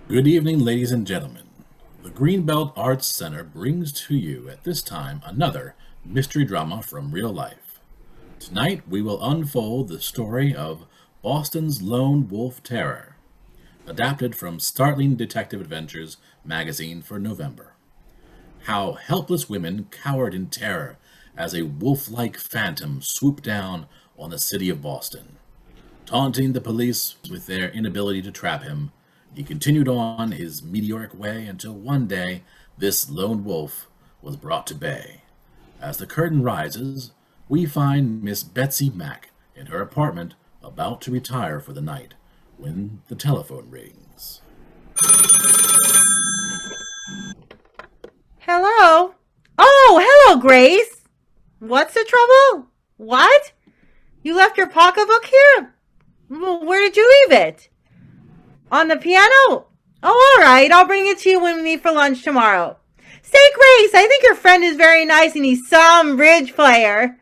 Good evening, ladies and gentlemen. The Greenbelt Arts Center brings to you at this time another mystery drama from real life. Tonight we will unfold the story of Boston's Lone Wolf Terror, adapted from Startling Detective Adventures magazine for November. How helpless women cowered in terror as a wolf-like phantom swooped down on the city of Boston. Taunting the police with their inability to trap him, he continued on his meteoric way until one day this lone wolf was brought to bay. As the curtain rises, we find Miss Betsy Mack in her apartment about to retire for the night when the telephone rings. Hello? Oh, hello, Grace. What's the trouble? What? You left your pocketbook here? Well, where did you leave it? On the piano? Oh, all right. I'll bring it to you when we meet for lunch tomorrow. Say, Grace, I think your friend is very nice and he's some bridge player.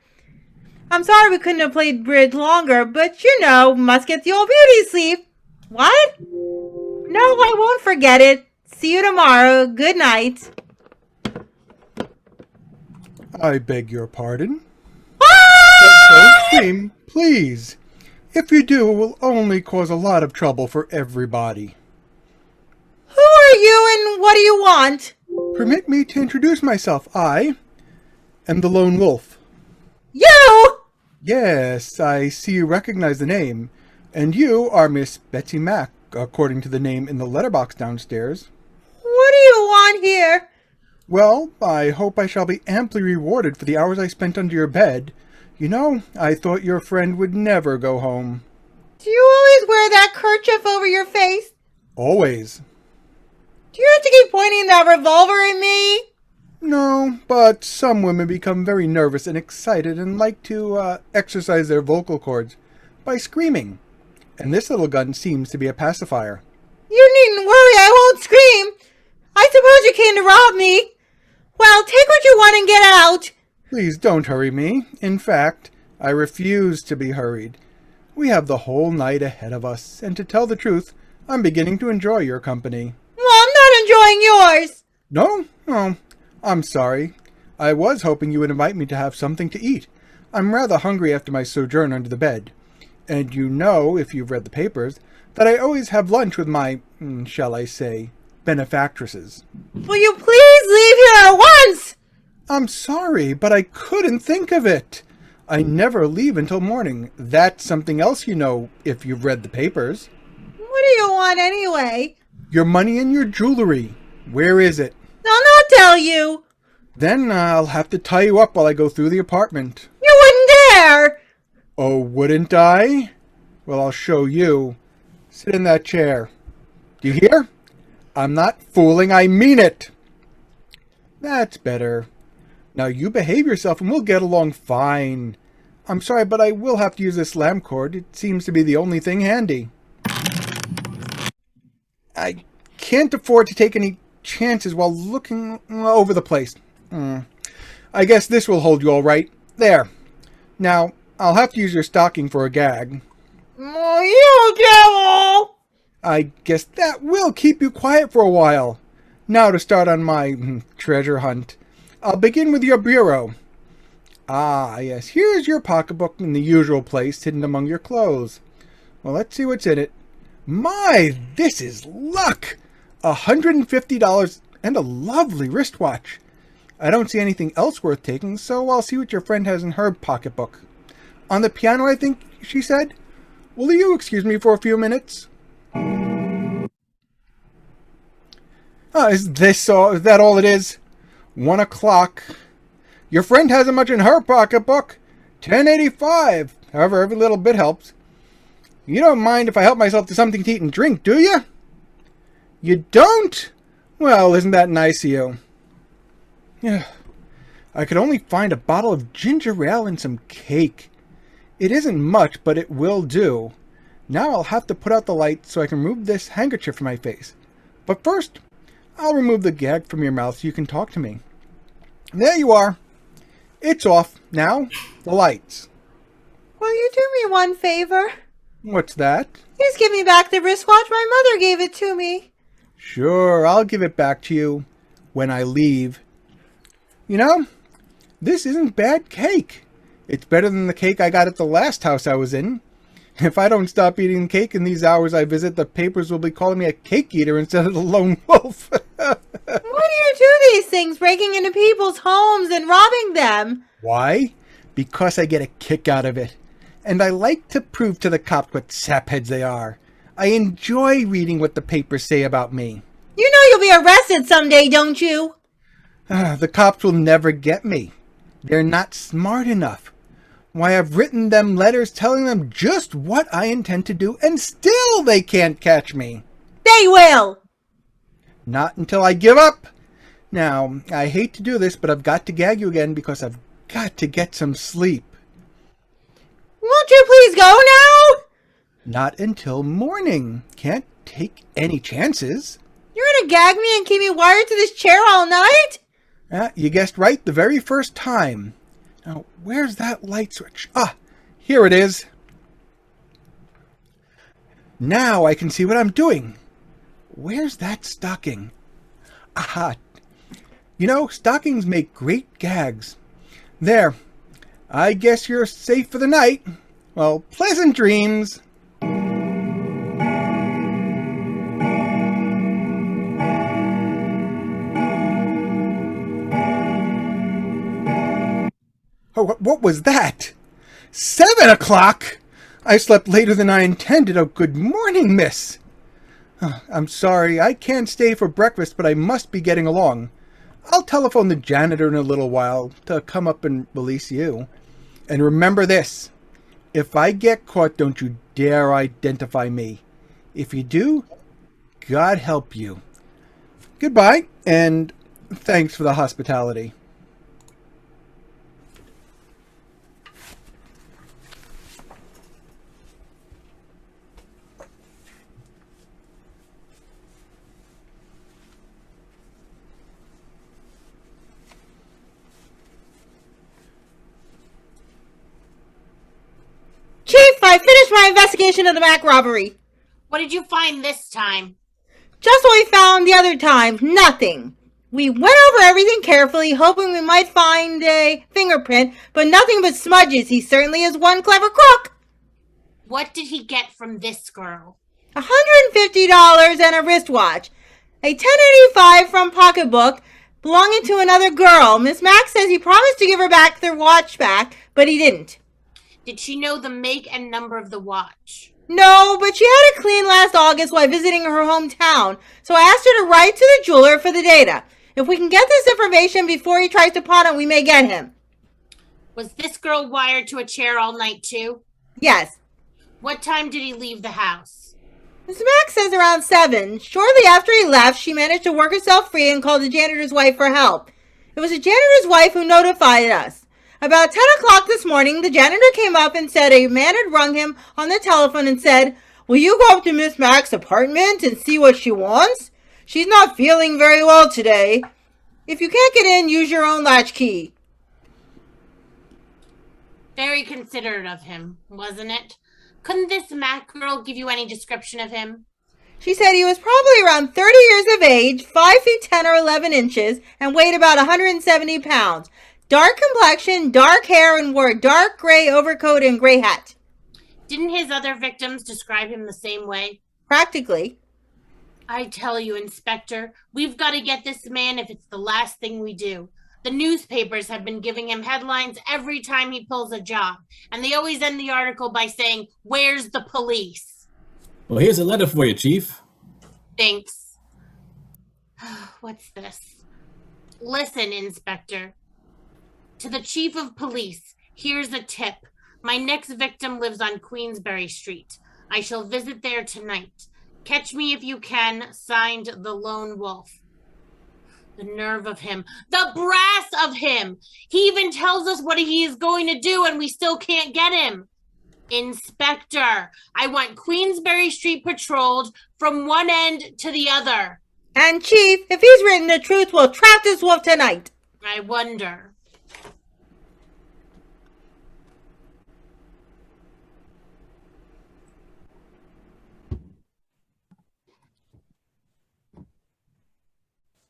I'm sorry we couldn't have played bridge longer, but you know, must get the old beauty sleep. What? No, I won't forget it. See you tomorrow. Good night. I beg your pardon? Ah! Don't scream, please. If you do, it will only cause a lot of trouble for everybody. Who are you and what do you want? Permit me to introduce myself. I am the Lone Wolf. You? Yes, I see you recognize the name. And you are Miss Betsy Mack, according to the name in the letterbox downstairs. What do you want here? Well, I hope I shall be amply rewarded for the hours I spent under your bed. You know, I thought your friend would never go home. Do you always wear that kerchief over your face? Always. Do you have to keep pointing that revolver at me? No, but some women become very nervous and excited and like to exercise their vocal cords by screaming. And this little gun seems to be a pacifier. You needn't worry, I won't scream. I suppose you came to rob me. Well, take what you want and get out. Please don't hurry me. In fact, I refuse to be hurried. We have the whole night ahead of us, and to tell the truth, I'm beginning to enjoy your company. Well, I'm not enjoying yours. No? Oh, I'm sorry. I was hoping you would invite me to have something to eat. I'm rather hungry after my sojourn under the bed. And you know, if you've read the papers, that I always have lunch with my, shall I say, benefactresses. Will you please leave here at once? I'm sorry, but I couldn't think of it. I never leave until morning. That's something else you know, if you've read the papers. What do you want anyway? Your money and your jewelry. Where is it? I'll not tell you. Then I'll have to tie you up while I go through the apartment. You wouldn't dare. Oh, wouldn't I? Well, I'll show you. Sit in that chair. Do you hear? I'm not fooling, I mean it. That's better. Now you behave yourself and we'll get along fine. I'm sorry, but I will have to use this lamp cord. It seems to be the only thing handy. I can't afford to take any chances while looking over the place. I guess this will hold you all right. There. Now, I'll have to use your stocking for a gag. Oh, you devil! I guess that will keep you quiet for a while. Now to start on my treasure hunt. I'll begin with your bureau. Ah, yes, here's your pocketbook in the usual place, hidden among your clothes. Well, let's see what's in it. My, this is luck! $150 and a lovely wristwatch. I don't see anything else worth taking, so I'll see what your friend has in her pocketbook. On the piano, I think she said. Will you excuse me for a few minutes? Is that all it is? 1 o'clock. Your friend hasn't much in her pocketbook. 10.85. However, every little bit helps. You don't mind if I help myself to something to eat and drink, do you? You don't? Well, isn't that nice of you? Yeah. I could only find a bottle of ginger ale and some cake. It isn't much, but it will do. Now I'll have to put out the light so I can remove this handkerchief from my face. But first, I'll remove the gag from your mouth so you can talk to me. There you are. It's off. Now, the lights. Will you do me one favor? What's that? Please give me back the wristwatch. My mother gave it to me. Sure, I'll give it back to you when I leave. You know, this isn't bad cake. It's better than the cake I got at the last house I was in. If I don't stop eating cake in these hours I visit, the papers will be calling me a cake eater instead of the lone wolf. Why do you do these things, breaking into people's homes and robbing them? Why? Because I get a kick out of it. And I like to prove to the cops what sapheads they are. I enjoy reading what the papers say about me. You know you'll be arrested someday, don't you? The cops will never get me. They're not smart enough. Why, I've written them letters telling them just what I intend to do, and still they can't catch me. They will! Not until I give up. Now, I hate to do this, but I've got to gag you again because I've got to get some sleep. Won't you please go now? Not until morning. Can't take any chances. You're gonna gag me and keep me wired to this chair all night? You guessed right the very first time. Now, where's that light switch? Ah, here it is. Now I can see what I'm doing. Where's that stocking? Aha. You know, stockings make great gags. There. I guess you're safe for the night. Well, pleasant dreams. Oh, what was that? 7 o'clock? I slept later than I intended. Oh, good morning, miss. I'm sorry, I can't stay for breakfast, but I must be getting along. I'll telephone the janitor in a little while to come up and release you. And remember this. If I get caught, don't you dare identify me. If you do, God help you. Goodbye, and thanks for the hospitality. Chief, I finished my investigation of the Mack robbery. What did you find this time? Just what we found the other time. Nothing. We went over everything carefully, hoping we might find a fingerprint, but nothing but smudges. He certainly is one clever crook. What did he get from this girl? $150 and a wristwatch. A 1085 from pocketbook belonging to another girl. Miss Mack says he promised to give her back their watch back, but he didn't. Did she know the make and number of the watch? No, but she had it cleaned last August while visiting her hometown, so I asked her to write to the jeweler for the data. If we can get this information before he tries to pawn it, we may get him. Was this girl wired to a chair all night too? Yes. What time did he leave the house? Miss Mack says around 7. Shortly after he left, she managed to work herself free and called the janitor's wife for help. It was the janitor's wife who notified us. About 10 o'clock this morning, the janitor came up and said a man had rung him on the telephone and said, "Will you go up to Miss Mack's apartment and see what she wants? She's not feeling very well today. If you can't get in, use your own latchkey." Very considerate of him, wasn't it? Couldn't this Mack girl give you any description of him? She said he was probably around 30 years of age, 5 feet 10 or 11 inches, and weighed about 170 pounds. Dark complexion, dark hair, and wore a dark gray overcoat and gray hat. Didn't his other victims describe him the same way? Practically. I tell you, Inspector, we've got to get this man if it's the last thing we do. The newspapers have been giving him headlines every time he pulls a job, and they always end the article by saying, "Where's the police?" Well, here's a letter for you, Chief. Thanks. What's this? Listen, Inspector. To the Chief of Police, here's a tip. My next victim lives on Queensberry Street. I shall visit there tonight. Catch me if you can. Signed, the Lone Wolf. The nerve of him. The brass of him. He even tells us what he is going to do, and we still can't get him. Inspector, I want Queensberry Street patrolled from one end to the other. And Chief, if he's written the truth, we'll trap this wolf tonight. I wonder.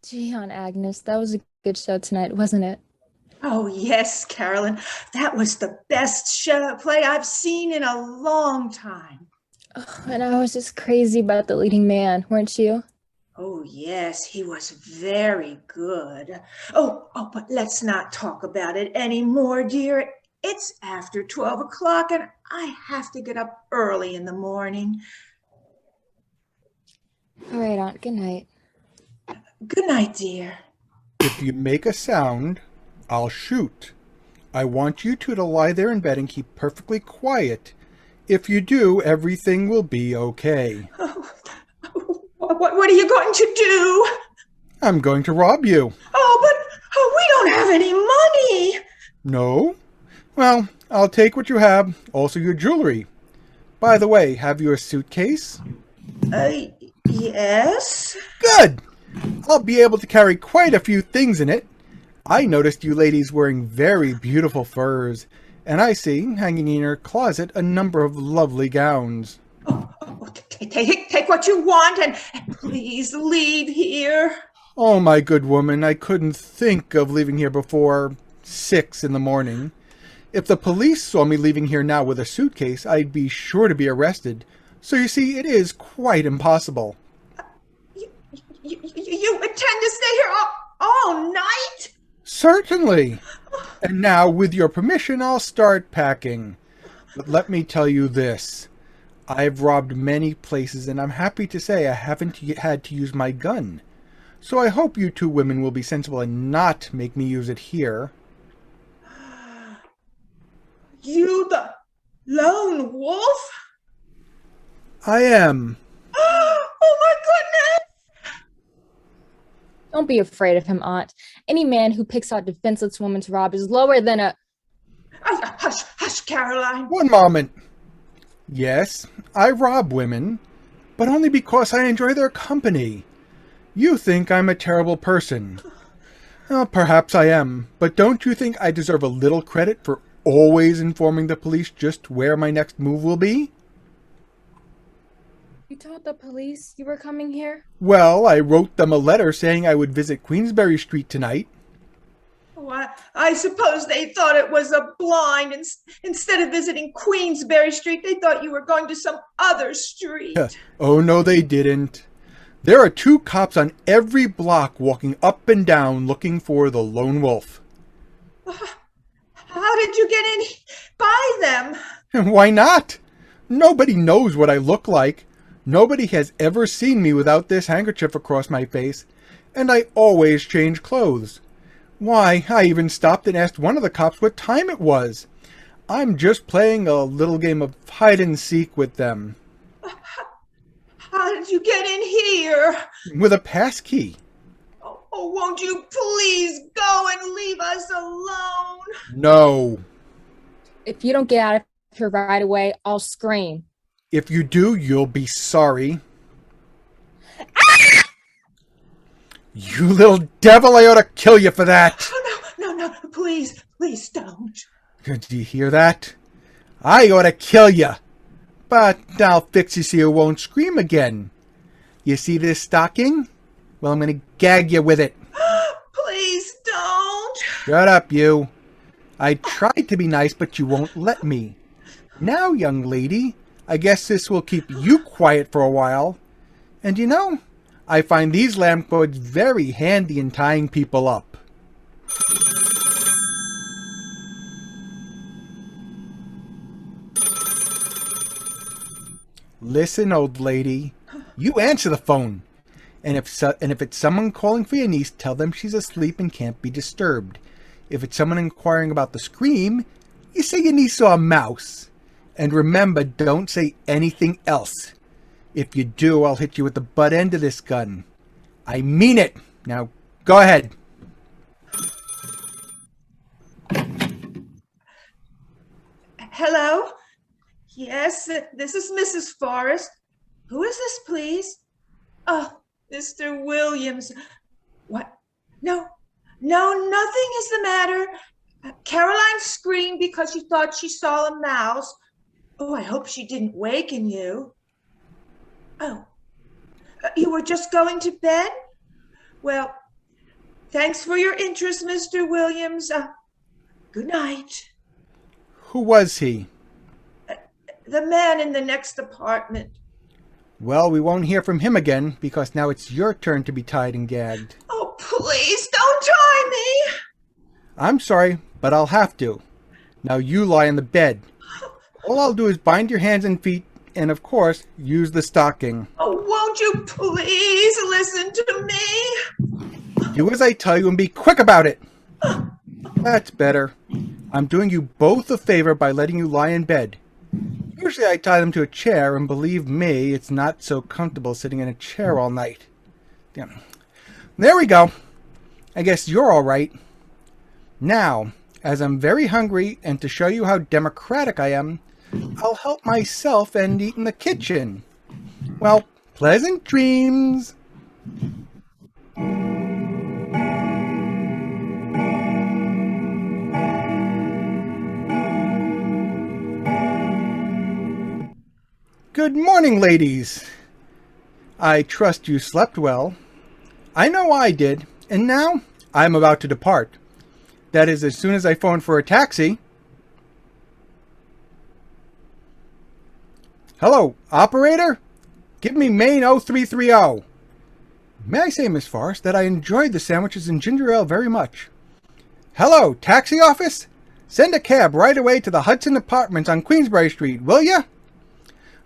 Gee, Aunt Agnes, that was a good show tonight, wasn't it? Oh, yes, Carolyn. That was the best play I've seen in a long time. Oh, and I was just crazy about the leading man, weren't you? Oh, yes, he was very good. Oh, but let's not talk about it anymore, dear. It's after 12 o'clock, and I have to get up early in the morning. All right, Aunt, good night. Good night, dear. If you make a sound, I'll shoot. I want you two to lie there in bed and keep perfectly quiet. If you do, everything will be okay. Oh, what are you going to do? I'm going to rob you. Oh, but we don't have any money. No? Well, I'll take what you have, also your jewelry. By the way, have you a suitcase? Yes. Good! I'll be able to carry quite a few things in it. I noticed you ladies wearing very beautiful furs, and I see, hanging in your closet, a number of lovely gowns. Take what you want, and please leave here. Oh, my good woman, I couldn't think of leaving here before 6 in the morning. If the police saw me leaving here now with a suitcase, I'd be sure to be arrested. So you see, it is quite impossible. You intend to stay here all night? Certainly. And now, with your permission, I'll start packing. But let me tell you this. I've robbed many places, and I'm happy to say I haven't had to use my gun. So I hope you two women will be sensible and not make me use it here. You the lone wolf? I am. Oh, my goodness! Don't be afraid of him, Aunt. Any man who picks out defenseless women to rob is lower than a... Hush, Caroline. One moment. Yes, I rob women, but only because I enjoy their company. You think I'm a terrible person. Well, perhaps I am, but don't you think I deserve a little credit for always informing the police just where my next move will be? You told the police you were coming here? Well, I wrote them a letter saying I would visit Queensberry Street tonight. Oh, I suppose they thought it was a blind. Instead of visiting Queensberry Street, they thought you were going to some other street. Oh, no, they didn't. There are 2 cops on every block walking up and down looking for the lone wolf. How did you get in by them? Why not? Nobody knows what I look like. Nobody has ever seen me without this handkerchief across my face, and I always change clothes. Why, I even stopped and asked one of the cops what time it was. I'm just playing a little game of hide and seek with them. How did you get in here? With a pass key. Oh, won't you please go and leave us alone? No. If you don't get out of here right away, I'll scream. If you do, you'll be sorry. You little devil, I ought to kill you for that. Oh, no, please don't. Did you hear that? I ought to kill you. But I'll fix you so you won't scream again. You see this stocking? Well, I'm going to gag you with it. Please don't. Shut up, you. I tried to be nice, but you won't let me. Now, young lady, I guess this will keep you quiet for a while. And you know, I find these lamp cords very handy in tying people up. Listen, old lady, you answer the phone. And if it's someone calling for your niece, tell them she's asleep and can't be disturbed. If it's someone inquiring about the scream, you say your niece saw a mouse. And remember, don't say anything else. If you do, I'll hit you with the butt end of this gun. I mean it. Now, go ahead. Hello? Yes, this is Mrs. Forrest. Who is this, please? Oh, Mr. Williams. What? No, nothing is the matter. Caroline screamed because she thought she saw a mouse. Oh, I hope she didn't waken you. Oh, you were just going to bed? Well, thanks for your interest, Mr. Williams. Good night. Who was he? The man in the next apartment. Well, we won't hear from him again, because now it's your turn to be tied and gagged. Oh, please don't tie me. I'm sorry, but I'll have to. Now you lie in the bed. All I'll do is bind your hands and feet, and of course, use the stocking. Oh, won't you please listen to me? Do as I tell you and be quick about it. That's better. I'm doing you both a favor by letting you lie in bed. Usually I tie them to a chair, and believe me, it's not so comfortable sitting in a chair all night. There we go. I guess you're all right. Now, as I'm very hungry, and to show you how democratic I am, I'll help myself and eat in the kitchen. Well, pleasant dreams. Good morning, ladies. I trust you slept well. I know I did, and now I'm about to depart. That is, as soon as I phone for a taxi. Hello, operator? Give me Maine 0330. May I say, Miss Forrest, that I enjoyed the sandwiches and ginger ale very much. Hello, taxi office? Send a cab right away to the Hudson Apartments on Queensbury Street, will ya?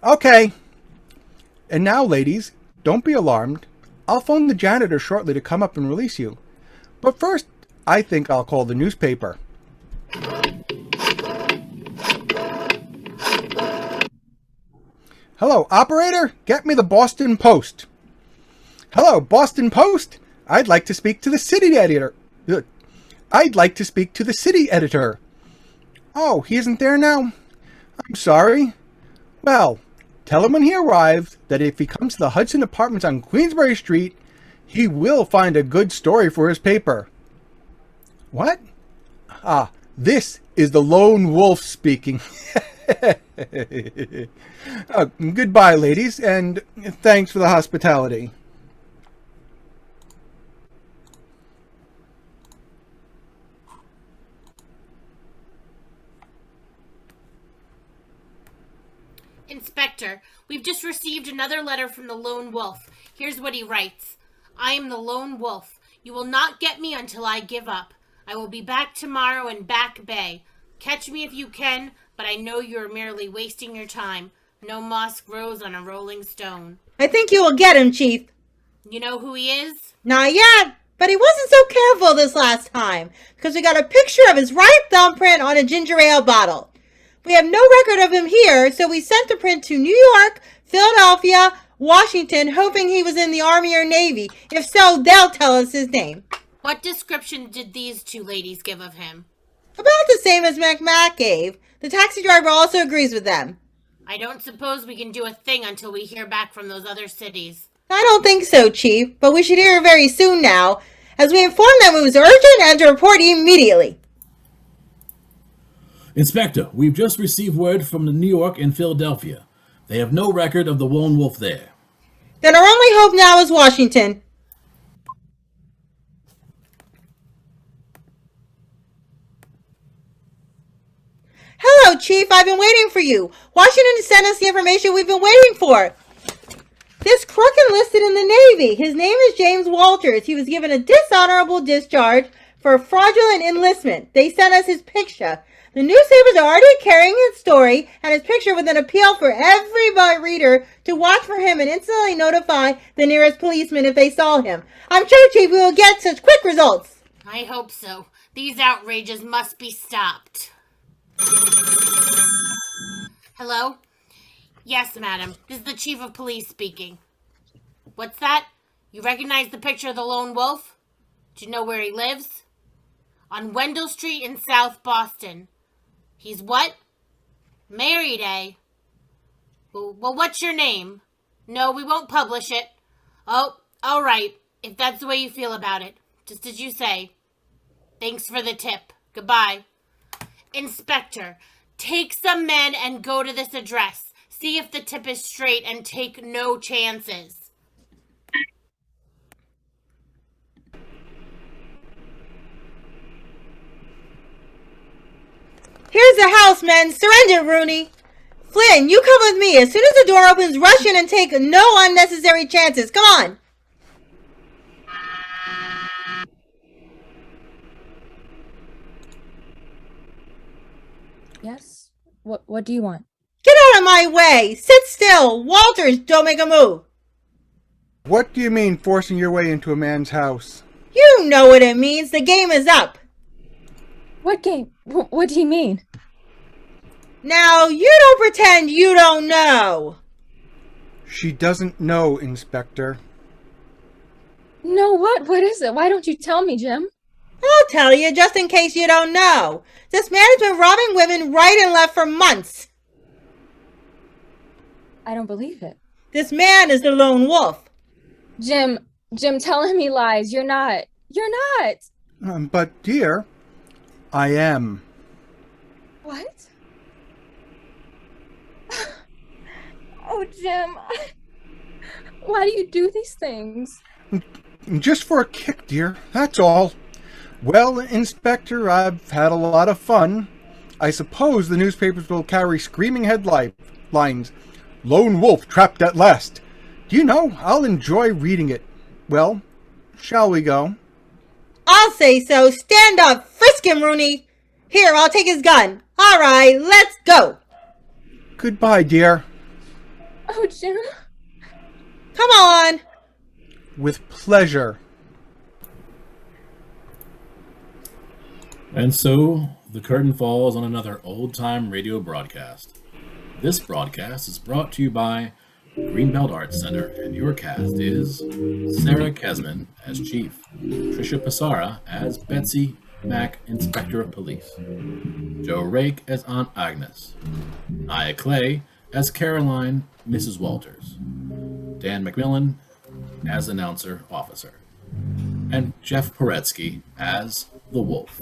Okay. And now, ladies, don't be alarmed. I'll phone the janitor shortly to come up and release you. But first, I think I'll call the newspaper. Hello, operator. Get me the Boston Post. Hello, Boston Post. I'd like to speak to the city editor. Oh, he isn't there now? I'm sorry. Well, tell him when he arrives that if he comes to the Hudson Apartments on Queensbury Street, he will find a good story for his paper. What? Ah, this is the lone wolf speaking. Goodbye, ladies, and thanks for the hospitality. Inspector, we've just received another letter from the Lone Wolf. Here's what he writes. I am the Lone Wolf. You will not get me until I give up. I will be back tomorrow in Back Bay. Catch me if you can, but I know you are merely wasting your time. No moss grows on a rolling stone. I think you will get him, Chief. You know who he is? Not yet, but he wasn't so careful this last time, because we got a picture of his right thumbprint on a ginger ale bottle. We have no record of him here, so we sent the print to New York, Philadelphia, Washington, hoping he was in the Army or Navy. If so, they'll tell us his name. What description did these two ladies give of him? About the same as Mack gave. The taxi driver also agrees with them. I don't suppose we can do a thing until we hear back from those other cities. I don't think so, Chief, but we should hear very soon now, as we informed them it was urgent and to report immediately. Inspector, we've just received word from New York and Philadelphia. They have no record of the lone wolf there. Then our only hope now is Washington. Hello, Chief. I've been waiting for you. Washington sent us the information we've been waiting for. This crook enlisted in the Navy. His name is James Walters. He was given a dishonorable discharge for fraudulent enlistment. They sent us his picture. The newspapers are already carrying his story and his picture with an appeal for every reader to watch for him and instantly notify the nearest policeman if they saw him. I'm sure, Chief, we will get such quick results. I hope so. These outrages must be stopped. Hello? Yes, madam. This is the chief of police speaking. What's that? You recognize the picture of the lone wolf? Do you know where he lives? On Wendell Street in South Boston. He's what? Married, eh? Well, what's your name? No, we won't publish it. Oh, all right. If that's the way you feel about it. Just as you say. Thanks for the tip. Goodbye. Inspector, take some men and go to this address. See if the tip is straight and take no chances. Here's the house, men. Surrender, Rooney. Flynn, you come with me. As soon as the door opens, rush in and take no unnecessary chances. Come on. Yes? What do you want? Get out of my way. Sit still. Walters, don't make a move. What do you mean, forcing your way into a man's house? You know what it means. The game is up. What game? What do you mean? Now, you don't pretend you don't know. She doesn't know, Inspector. No, what? What is it? Why don't you tell me, Jim? I'll tell you just in case you don't know. This man has been robbing women right and left for months. I don't believe it. This man is the lone wolf. Jim, telling me lies. You're not. But, dear, I am. What? Oh, Jim. Why do you do these things? Just for a kick, dear. That's all. Well, Inspector, I've had a lot of fun. I suppose the newspapers will carry screaming headlines. Lone wolf trapped at last. Do you know, I'll enjoy reading it. Well, shall we go? I'll say so. Stand up. Frisk him, Rooney. Here, I'll take his gun. All right, let's go. Goodbye, dear. Oh, Jim. Come on. With pleasure. And so, the curtain falls on another old-time radio broadcast. This broadcast is brought to you by Greenbelt Arts Center, and your cast is Sarah Kezman as Chief, Tricia Pisarra as Betsy, Mack, Inspector of Police, Joe Rake as Aunt Agnes, Nyah Clay as Caroline, Mrs. Walters, Dan MacMillan as Announcer Officer, and Jeff Poretsky as the Wolf.